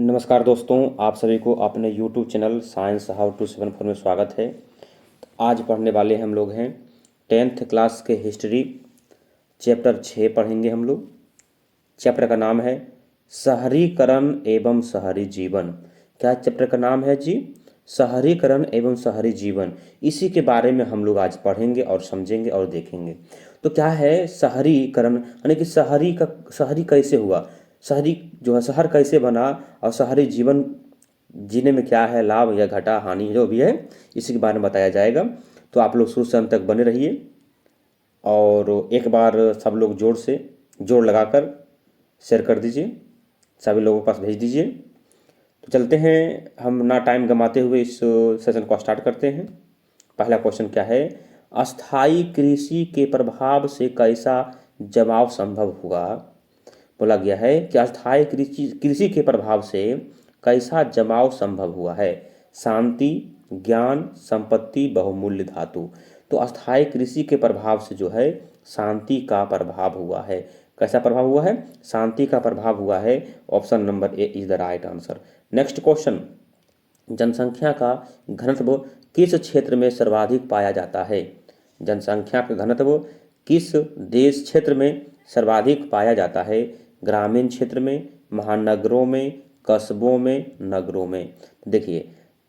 नमस्कार दोस्तों, आप सभी को अपने YouTube channel science how to 74 में स्वागत है। आज पढ़ने वाले हम लोग हैं 10th क्लास के हिस्ट्री चैप्टर 6 पढ़ेंगे हम लोग। चैप्टर का नाम है शहरीकरण एवं शहरी जीवन। क्या चैप्टर का नाम है जी? शहरीकरण एवं शहरी जीवन। इसी के बारे में हम लोग आज पढ़ेंगे और समझेंगे और देखेंगे। तो क्या है शहरीकरण, यानी कि शहरी कैसे हुआ, शहरी जो है शहर कैसे बना, और शहरी जीवन जीने में क्या है लाभ या घाटा हानि जो भी है, इसी के बारे में बताया जाएगा। तो आप लोग शुरू से अंत तक बने रहिए और एक बार सब लोग जोर लगाकर शेयर कर दीजिए, सभी लोगों के पास भेज दीजिए। तो चलते हैं, हम ना टाइम गंवाते हुए इस सेशन को स्टार्ट करते हैं। पहला क्वेश्चन क्या है? अस्थाई कृषि के प्रभाव से कैसा जमाव संभव हुआ? बोला गया है कि अस्थाई कृषि के प्रभाव से कैसा जमाव संभव हुआ है। शांति, ज्ञान, संपत्ति, बहुमूल्य धातु। तो अस्थाई कृषि के प्रभाव से जो है शांति का प्रभाव हुआ है। कैसा प्रभाव हुआ है? शांति का प्रभाव हुआ है। Option number A is the right answer. Next question, जनसंख्या का घनत्व किस क्षेत्र में सर्वाधिक पाया जाता है? जनसंख्या का घनत्व किस देश क्षेत्र में सर्वाधिक पाया जाता है? ग्रामीण क्षेत्र में, महानगरों में, कस्बों में, नगरों में? देखिए,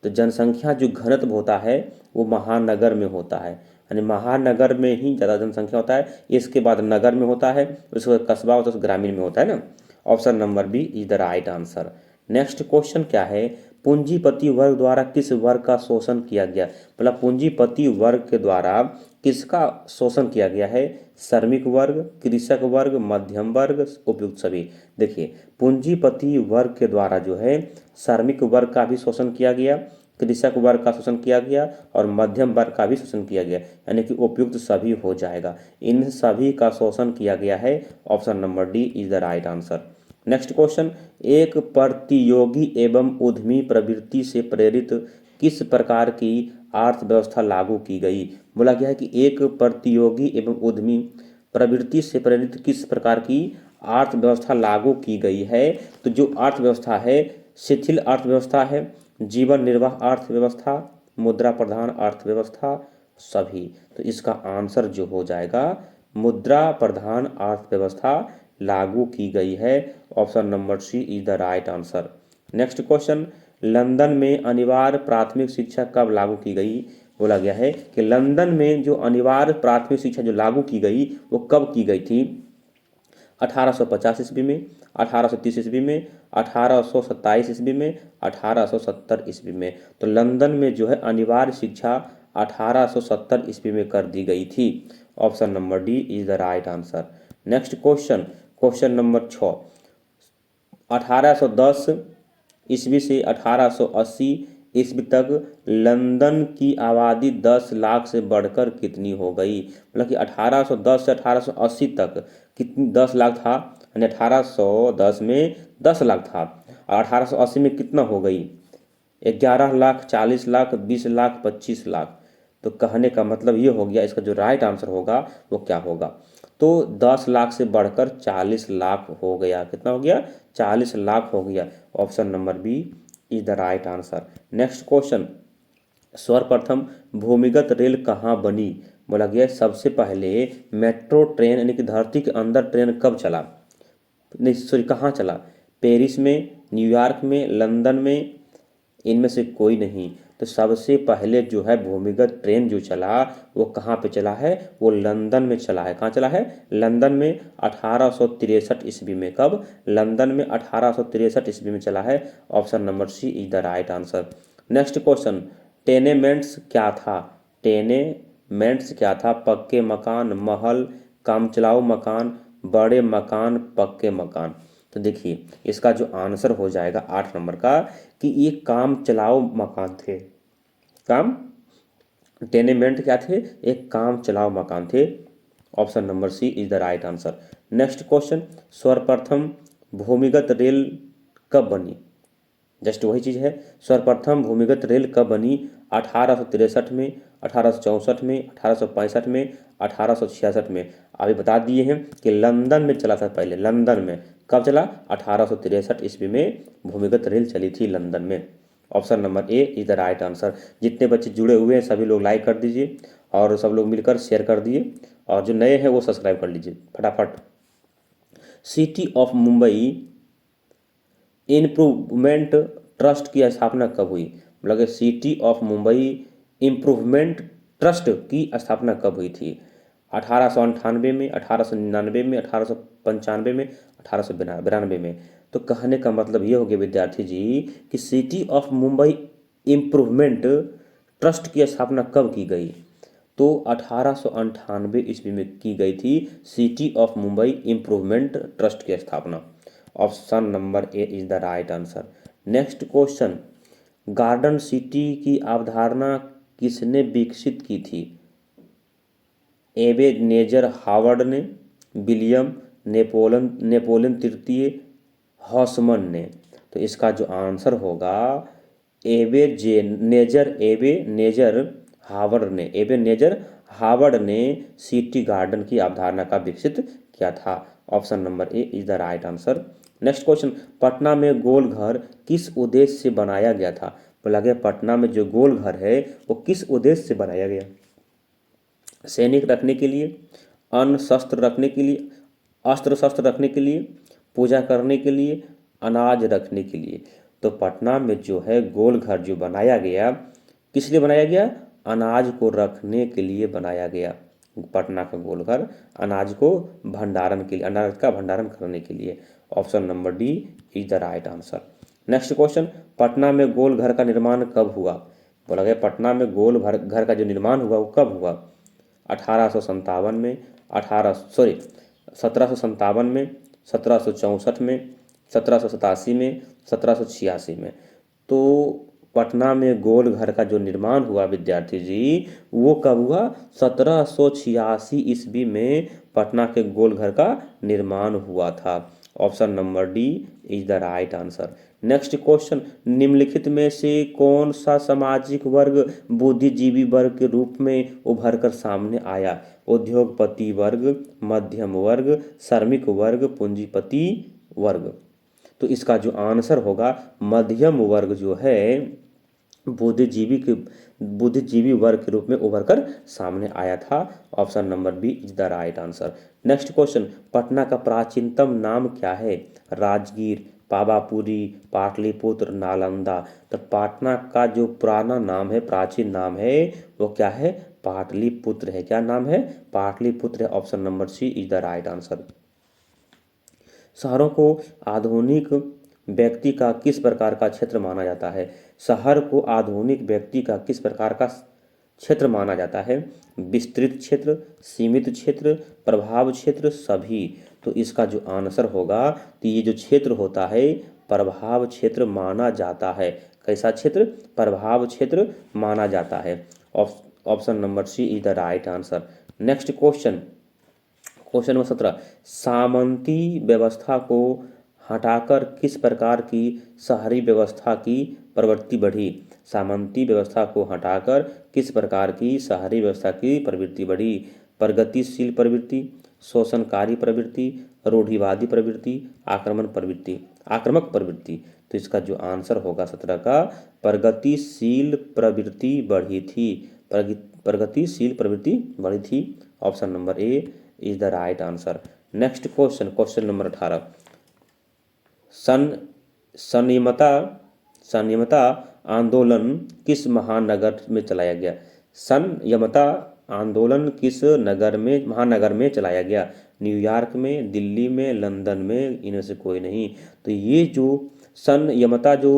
तो जनसंख्या जो घनत्व होता है वो महानगर में होता है, यानी महानगर में ही ज़्यादा जनसंख्या होता है। इसके बाद नगर में होता है, उसके बाद कस्बा होता है, ग्रामीण में होता है ना। Option number B is the right answer. Next question क्या है? पूंजीपति वर्ग द्वारा किस वर्ग का शोषण किया गया? मतलब पूंजीपति वर्ग के द्वारा किसका शोषण किया गया है? श्रमिक वर्ग, कृषक वर्ग, मध्यम वर्ग, उपयुक्त सभी। देखिए, पूंजीपति वर्ग के द्वारा जो है श्रमिक वर्ग का भी शोषण किया गया, कृषक वर्ग का शोषण किया गया और मध्यम वर्ग का भी शोषण किया गया, यानी कि उपयुक्त सभी हो जाएगा। इन सभी का शोषण किया गया है। Option number D is the right answer. Next question, एक प्रतियोगी एवं उद्यमी प्रवृत्ति से प्रेरित किस प्रकार की अर्थव्यवस्था लागू की गई? बोला गया है कि एक प्रतियोगी एवं उद्यमी प्रवृत्ति से प्रेरित किस प्रकार की अर्थव्यवस्था लागू की गई है? तो जो अर्थव्यवस्था है, शिथिल अर्थव्यवस्था है, जीवन निर्वाह अर्थव्यवस्था, मुद्रा प्रधान अर्थव्यवस्था, सभी। तो इसका आंसर जो हो जाएगा मुद्रा प्रधान अर्थव्यवस्था लागू की गई है। Option number C is the right answer. Next question, London में अनिवार्य प्राथमिक शिक्षा कब लागू की गई? बोला गया है कि लंदन में जो अनिवार्य प्राथमिक शिक्षा जो लागू की गई वो कब की गई थी? 1850 ईस्वी में, 1830 ईस्वी में, 1827 ईस्वी में, 1870 ईस्वी में? तो लंदन में जो है अनिवार्य शिक्षा 1870 ईस्वी में कर दी गई थी। Option number D is the right answer. Next question, question number 6, 1810 ईस्वी से 1880 ईस्वी तक लंदन की आबादी 10 लाख से बढ़कर कितनी हो गई? मतलब कि 1810 से 1880 तक कितनी 10 लाख था, यानी 1810 में 10 लाख था और 1880 में कितना हो गई? 11 लाख, 40 लाख, 20 लाख, 25 लाख। तो कहने का मतलब ये हो गया, इसका जो राइट आंसर होगा वो क्या होगा? तो 10 लाख से बढ़कर 40 लाख हो गया। कितना हो गया? 40 लाख हो गया। Option number B is the right answer. Next question, सर्वप्रथम भूमिगत रेल कहाँ बनी? बोला गया सबसे पहले मेट्रो ट्रेन, यानी कि धरती के अंदर ट्रेन कब चला? नहीं सॉरी, कहाँ चला? पेरिस में, न्यूयॉर्क में, लंदन में? इनमें से कोई नहीं। तो सबसे पहले जो है भूमिगत ट्रेन जो चला वो कहाँ पे चला है? वो लंदन में चला है। कहाँ चला है? लंदन में 1863 ईस्वी में। कब? लंदन में 1863 ईस्वी में चला है। Option number C is the right answer. Next question, tenements क्या था? टेनेमेंट्स क्या था? पक्के मकान, महल, कामचलाऊ मकान, बड़े मकान, पक्के मकान? तो देखिए, इसका जो आंसर हो जाएगा 8 नंबर का कि ये काम चलाऊ मकान थे। काम टेनेमेंट क्या थे? एक काम चलाऊ मकान थे। Option number C is the right answer. Next question, सर्वप्रथम भूमिगत रेल कब बनी? जस्ट वही चीज़ है, सर्वप्रथम भूमिगत रेल कब बनी? 1863 में, 1864 में, 1865 में, 1866 में। अभी बता दिए हैं कि लंदन में चला था पहले, लंदन में कब चला? 1863 ईस्वी में भूमिगत रेल चली थी लंदन में। Option number A is the right answer. जितने बच्चे जुड़े हुए हैं सभी लोग लाइक कर दीजिए और सब लोग मिलकर शेयर कर दिए, और जो नए हैं वो सब्सक्राइब कर लीजिए फटाफट। City of Mumbai improvement trust की स्थापना कब हुई? मतलब city of Mumbai improvement trust की स्थापना कब हुई थी? 1898 में, 1899 में, 1895 में, 1892 में। तो कहने का मतलब ये हो गया विद्यार्थी जी कि city of Mumbai improvement trust की स्थापना कब की गई? तो 1898 ईस्वी में की गई थी city of Mumbai improvement trust की स्थापना। Option number A is the right answer. Next question, garden city की अवधारणा किसने विकसित की थी? एबेनेजर हावर्ड ने, विलियम नेपोलियन तृतीय, हॉसमन ने। तो इसका जो आंसर होगा एबेनेजर हावर्ड ने सिटी गार्डन की अवधारणा का विकसित किया था। Option number A is the right answer. Next question, Patna में गोल घर किस उद्देश्य से बनाया गया था? बोला गया पटना में जो गोल घर है वो किस उद्देश्य से बनाया गया? सैनिक रखने के लिए, अन्न शस्त्र रखने के लिए, अस्त्र शस्त्र रखने के लिए, पूजा करने के लिए, अनाज रखने के लिए। तो पटना में जो है गोल घर जो बनाया गया किस लिए बनाया गया? अनाज को रखने के लिए बनाया गया। पटना का गोल घर अनाज को भंडारण के लिए, अनाज का भंडारण करने के लिए। Option number D is the right answer. Next question, Patna में गोल घर का निर्माण कब हुआ? बोला गया पटना में गोल घर का जो निर्माण हुआ वो कब हुआ? 1857 में, 1757 में, 1764 में, 1787 में, 1786 में। तो पटना में गोल घर का जो निर्माण हुआ विद्यार्थी जी वो कब हुआ? 1786 ईस्वी में पटना के गोल घर का निर्माण हुआ था। Option number D is the right answer. Next question, निम्नलिखित में से कौन सा सामाजिक वर्ग बुद्धिजीवी वर्ग के रूप में उभर कर सामने आया? उद्योगपति वर्ग, मध्यम वर्ग, श्रमिक वर्ग, पूंजीपति वर्ग। तो इसका जो आंसर होगा मध्यम वर्ग जो है बुद्धिजीवी वर्ग के रूप में उभर कर सामने आया था। Option number B is the right answer. Next question, Patna का प्राचीनतम नाम क्या है? राजगीर, पावापुरी, पाटलिपुत्र, नालंदा। तो पटना का जो पुराना नाम है, प्राचीन नाम है वो क्या है? पाटलिपुत्र है। क्या नाम है? पाटलिपुत्र है। Option number C is the right answer. शहरों को आधुनिक व्यक्ति का किस प्रकार का क्षेत्र माना जाता है? शहर को आधुनिक व्यक्ति का किस प्रकार का क्षेत्र माना जाता है? विस्तृत क्षेत्र, सीमित क्षेत्र, प्रभाव क्षेत्र, सभी। तो इसका जो आंसर होगा तो ये जो क्षेत्र होता है प्रभाव क्षेत्र माना जाता है। कैसा क्षेत्र? प्रभाव क्षेत्र माना जाता है। Option number C is the right answer. Next question, question number 17, सामंती व्यवस्था को हटाकर किस प्रकार की शहरी व्यवस्था की प्रवृत्ति बढ़ी? सामंती व्यवस्था को हटाकर किस प्रकार की शहरी व्यवस्था की प्रवृत्ति बढ़ी? प्रगतिशील प्रवृत्ति, शोषणकारी प्रवृत्ति, रूढ़िवादी प्रवृत्ति, आक्रामक प्रवृत्ति। तो इसका जो आंसर होगा 17 का प्रगतिशील प्रवृत्ति बढ़ी थी। प्रगतिशील प्रवृत्ति बढ़ी थी। Option number A is the right answer. Next question, question number 18, संयमता आंदोलन किस महानगर में चलाया गया? संयमता आंदोलन किस महानगर में चलाया गया? न्यूयॉर्क में, दिल्ली में, लंदन में, इनमें से कोई नहीं। तो ये जो संयमता जो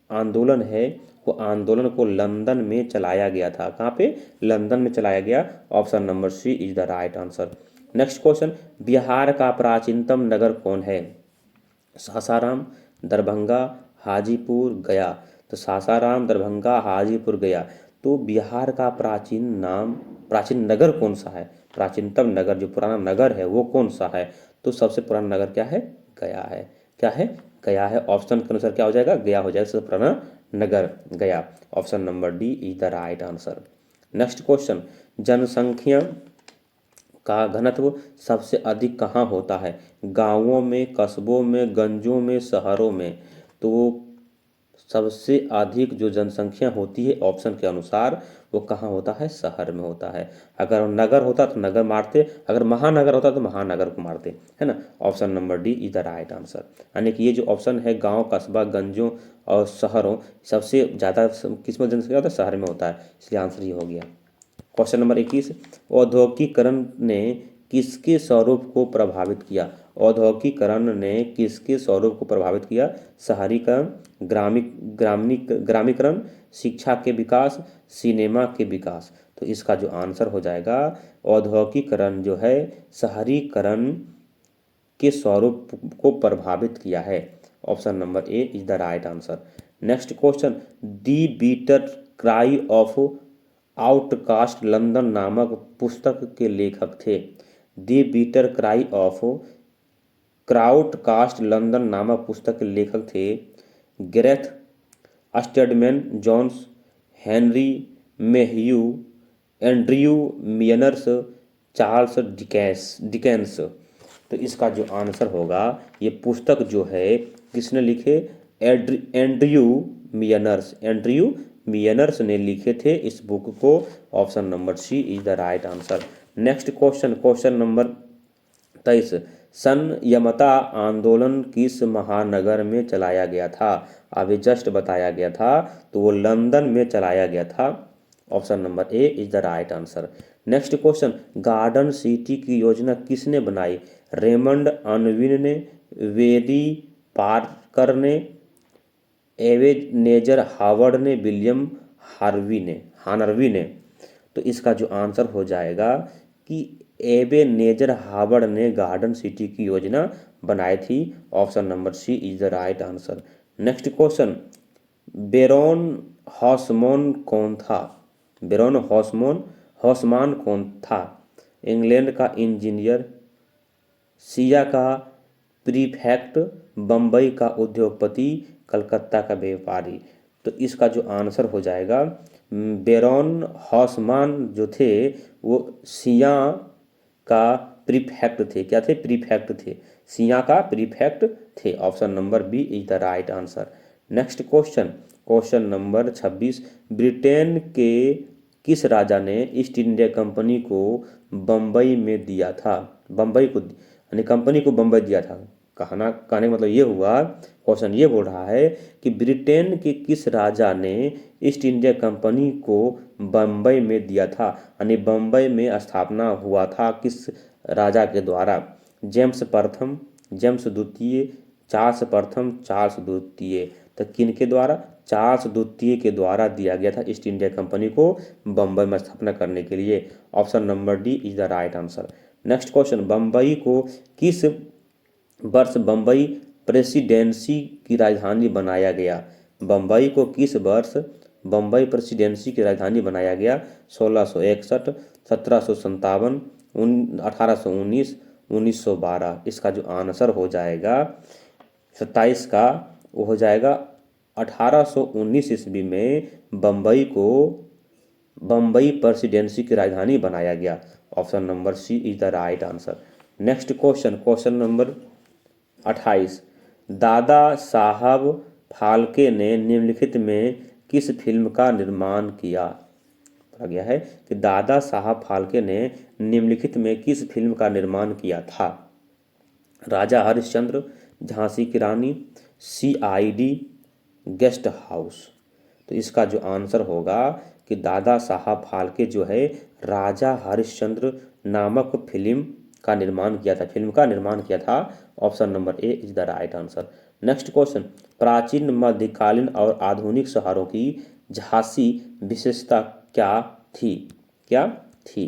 आंदोलन है वो आंदोलन को लंदन में चलाया गया था। कहाँ पे? लंदन में चलाया गया। Option number C is the right answer. Next question, Bihar का प्राचीनतम नगर कौन है? सासाराम, दरभंगा, हाजीपुर, गया। तो सासाराम, दरभंगा, हाजीपुर, गया। तो बिहार का प्राचीन नगर कौन सा है? प्राचीनतम नगर जो पुराना नगर है वो कौन सा है? तो सबसे पुराना नगर क्या है? गया है। क्या है? गया है। ऑप्शन के अनुसार क्या हो जाएगा? गया हो जाएगा सबसे पुराना नगर, गया। Option number D is the right answer. Next question, जनसंख्या का घनत्व सबसे अधिक कहाँ होता है? गांवों में, कस्बों में, गंजों में, शहरों में? तो सबसे अधिक जो जनसंख्या होती है ऑप्शन के अनुसार वो कहाँ होता है? शहर में होता है। अगर नगर होता तो नगर मारते, अगर महानगर होता तो महानगर को मारते, है ना। Option number D is the right answer. यानी कि ये जो ऑप्शन है गांव, कस्बा, गंजों और शहरों, सबसे ज़्यादा किस में जनसंख्या होता है? शहर में होता है, इसलिए आंसर ये हो गया। क्वेश्चन नंबर 21, औद्योगिकरण ने किसके स्वरूप को प्रभावित किया? औद्योगिकरण ने किसके स्वरूप को प्रभावित किया? शहरीकरण, ग्रामीकरण, शिक्षा के विकास, सिनेमा के विकास? तो इसका जो आंसर हो जाएगा, औद्योगिकरण जो है शहरीकरण के स्वरूप को प्रभावित किया है। Option number A is the right answer. Next question, the bitter cry of outcast London नामक पुस्तक के लेखक थे? The bitter cry of crowdcast London नामक पुस्तक के लेखक थे Gareth Stedman Jones, Henry Mayhew, Andrew Mearns, Charles Dickens? तो इसका जो आंसर होगा, ये पुस्तक जो है किसने लिखे? एंड्रयू मियनर्स ने लिखे थे इस बुक को। Option number C is the right answer. Next question, question number 23, संयमता आंदोलन किस महानगर में चलाया गया था? अभी जस्ट बताया गया था, तो वो लंदन में चलाया गया था। Option number A is the right answer. Next question, garden city की योजना किसने बनाई? रेमंड अनविन ने, वेरी पार्कर ने, एवेनेजर हावर्ड ने, विलियम हानरवी ने? तो इसका जो आंसर हो जाएगा कि एवेनेजर हावर्ड ने गार्डन सिटी की योजना बनाई थी। Option number C is the right answer. Next question, Baron Haussmann कौन था? बेरोन हॉसमान कौन था? इंग्लैंड का इंजीनियर, सिया का प्रीफेक्ट, बम्बई का उद्योगपति, कलकत्ता का व्यापारी? तो इसका जो आंसर हो जाएगा, बेरोन हॉसमान जो थे वो सिया का प्रीफेक्ट थे। क्या थे? प्रीफेक्ट थे, सिया का प्रीफेक्ट थे। Option number B is the right answer. Next question, question number 26, Britain के किस राजा ने ईस्ट इंडिया कंपनी को बम्बई में दिया था? बम्बई को यानी कंपनी को बम्बई दिया था। कहने का मतलब ये हुआ, क्वेश्चन ये बोल रहा है कि ब्रिटेन के किस राजा ने ईस्ट इंडिया कंपनी को बम्बई में दिया था? यानी बम्बई में स्थापना हुआ था किस राजा के द्वारा? जेम्स प्रथम, जेम्स द्वितीय, चार्ल्स प्रथम, चार्ल्स द्वितीय? तो किन के द्वारा? चार्ल्स द्वितीय के द्वारा दिया गया था ईस्ट इंडिया कंपनी को बम्बई में स्थापना करने के लिए। Option number D is the right answer. Next question, Bombay को किस वर्ष बम्बई प्रेसिडेंसी की राजधानी बनाया गया? बम्बई को किस वर्ष बम्बई प्रेसिडेंसी की राजधानी बनाया गया? 1661, 1757, 1819, 1912? इसका जो आंसर हो जाएगा 27 का, वो हो जाएगा 1819 ईस्वी में बम्बई को बम्बई प्रेसिडेंसी की राजधानी बनाया गया। Option number C is the right answer. Next question, question number 28, Dada Saheb Phalke ने निम्नलिखित में किस फिल्म का निर्माण किया? कहा गया है कि दादा साहब फाल्के ने निम्नलिखित में किस फिल्म का निर्माण किया था? राजा हरिश्चंद्र, झांसी की रानी, CID, गेस्ट हाउस? तो इसका जो आंसर होगा कि दादा साहब फाल्के जो है राजा हरिश्चंद्र नामक फिल्म का निर्माण किया था, फिल्म का निर्माण किया था। Option number A is the right answer. Next question, प्राचीन, मध्यकालीन और आधुनिक शहरों की झांसी विशेषता क्या थी? क्या थी?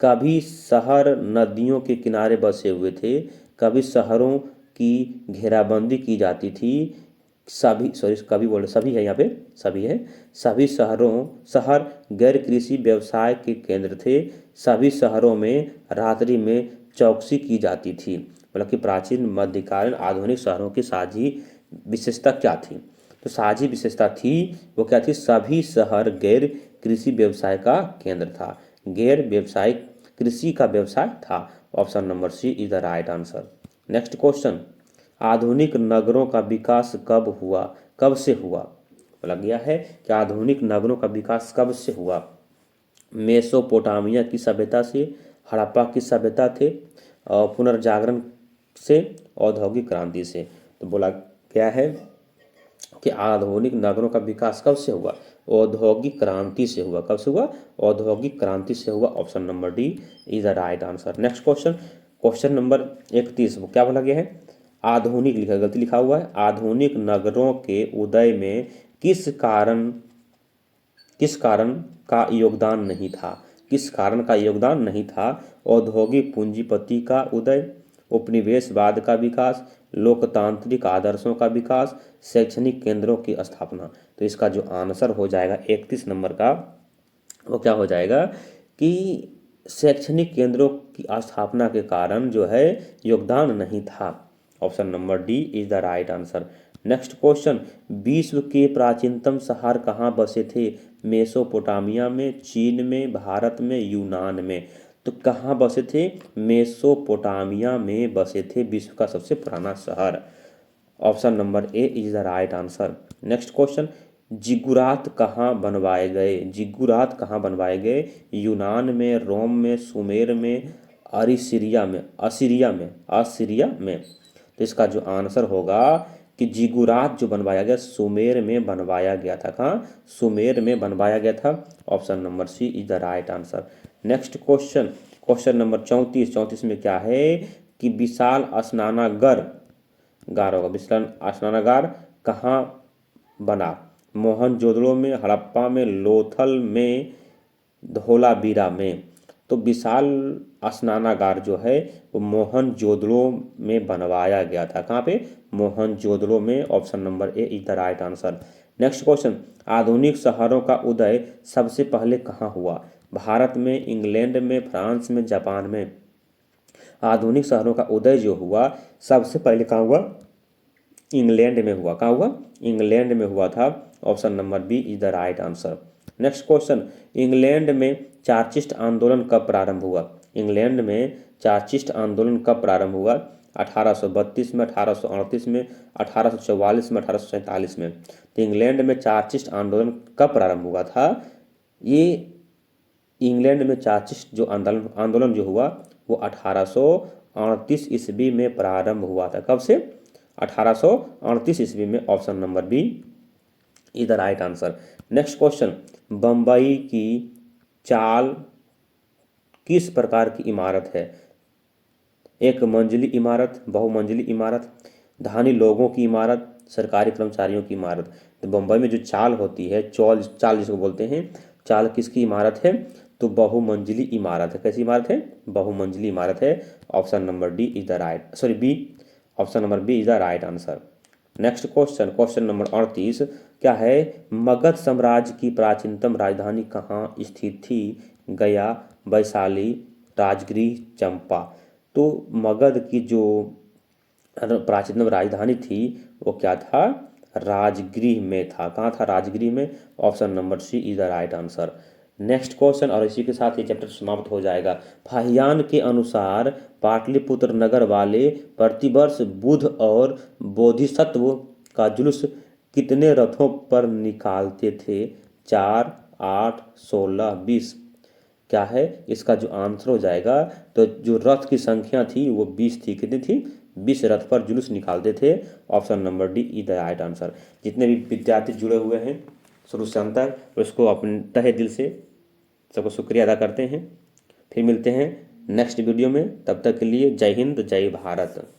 कभी शहर नदियों के किनारे बसे हुए थे, कभी शहरों की घेराबंदी की जाती थी, सभी कभी बोले सभी है, यहाँ पे सभी है, सभी शहर गैर कृषि व्यवसाय के केंद्र थे, सभी शहरों में रात्रि में चौकसी की जाती थी। मतलब कि प्राचीन, मध्यकालीन, आधुनिक शहरों की साझी विशेषता क्या थी? तो साझी विशेषता थी वो क्या थी? सभी शहर गैर कृषि व्यवसाय का केंद्र था। गैर व्यावसायिक कृषि का व्यवसाय था। Option number C is the right answer. Next question, आधुनिक नगरों का विकास कब हुआ, कब से हुआ? बोला गया है कि आधुनिक नगरों का विकास कब से हुआ? मेसोपोटामिया की सभ्यता से, हड़प्पा की सभ्यता थे, पुनर्जागरण से, औद्योगिक क्रांति से। तो बोला गया है कि आधुनिक नगरों का विकास कब से हुआ? औद्योगिक क्रांति से हुआ। कब से हुआ? औद्योगिक क्रांति से हुआ। Option number D is the right answer. Next question, question number 31, क्या बोला गया है? आधुनिक लिखा, गलती लिखा हुआ है। आधुनिक नगरों के उदय में किस कारण का योगदान नहीं था? किस कारण का योगदान नहीं था? औद्योगिक पूंजीपति का उदय, उपनिवेशवाद का विकास, लोकतांत्रिक आदर्शों का विकास, शैक्षणिक केंद्रों की स्थापना। तो इसका जो आंसर हो जाएगा 31 नंबर का, वो क्या हो जाएगा कि शैक्षणिक केंद्रों की स्थापना के कारण जो है योगदान नहीं था। Option number D is the right answer. Next question, विश्व के प्राचीनतम शहर कहाँ बसे थे? मेसोपोटामिया में, चीन में, भारत में, यूनान में। तो कहाँ बसे थे? मेसोपोटामिया में बसे थे विश्व का सबसे पुराना शहर। Option number A is the right answer. Next question, ziggurat कहाँ बनवाए गए? जिगुरात कहाँ बनवाए गए? यूनान में, रोम में, सुमेर में, असीरिया में। तो इसका जो आंसर होगा कि जिगुरात जो बनवाया गया सुमेर में बनवाया गया था। कहाँ? सुमेर में बनवाया गया था। Option number C is the right answer. Next question, question number 34 में क्या है कि विशाल स्नानागार होगा। विशाल स्नानागार कहाँ बना? मोहनजोदड़ो में, हड़प्पा में, लोथल में, धोलावीरा में। तो विशाल स्नानागार जो है वो मोहनजोदड़ो में बनवाया गया था। कहाँ पे? मोहनजोदड़ो में। Option number A is the right answer. Next question, आधुनिक शहरों का उदय सबसे पहले कहाँ हुआ? भारत में, इंग्लैंड में, फ्रांस में, जापान में। आधुनिक शहरों का उदय जो हुआ सबसे पहले कहाँ हुआ? इंग्लैंड में हुआ। कहाँ हुआ? इंग्लैंड में हुआ था। Option number B is the right answer. Next question, England में चार्चिस्ट आंदोलन कब प्रारंभ हुआ? इंग्लैंड में चार्चिस्ट आंदोलन कब प्रारंभ हुआ? 1832 में, 1838 में, 1844 में, 1847 में। तो इंग्लैंड में चार्चिस्ट आंदोलन कब प्रारंभ हुआ था? ये इंग्लैंड में चार्चिस्ट जो आंदोलन जो हुआ वो 1838 ईस्वी में प्रारंभ हुआ था। कब से? 1838 ईस्वी में। Option number B is the right answer. Next question, Bombay की चाल किस प्रकार की इमारत है? एक मंजिली इमारत, बहुमंजिली इमारत, धनी लोगों की इमारत, सरकारी कर्मचारियों की इमारत। तो बम्बई में जो चाल होती है, चाल जिसको बोलते हैं, चाल किसकी इमारत है? तो बहुमंजिली इमारत है। कैसी इमारत है? बहुमंजिली इमारत है। Option number D is the right, sorry B, option number B is the right answer. Next question, question number 38 क्या है? मगध साम्राज्य की प्राचीनतम राजधानी कहाँ स्थित थी? गया, वैशाली, राजगृह, चंपा। तो मगध की जो प्राचीनतम राजधानी थी वो क्या था? राजगृह में था। कहाँ था? राजगृह में। Option number C is the right answer. Next question, और इसी के साथ ये चैप्टर समाप्त हो जाएगा। फाहियान के अनुसार पाटलिपुत्र नगर वाले प्रतिवर्ष बुध और बोधिसत्व का जुलूस कितने रथों पर निकालते थे? 4, 8, 16, 20। क्या है इसका जो आंसर हो जाएगा? तो जो रथ की संख्या थी वो 20 थी। कितनी थी? 20 रथ पर जुलूस निकालते थे। Option number D is the right answer. जितने भी विद्यार्थी जुड़े हुए हैं शुरू से अंत तक, उसको अपने तहे दिल से सबको शुक्रिया अदा करते हैं। फिर मिलते हैं नेक्स्ट वीडियो में। तब तक के लिए जय हिंद, जय भारत।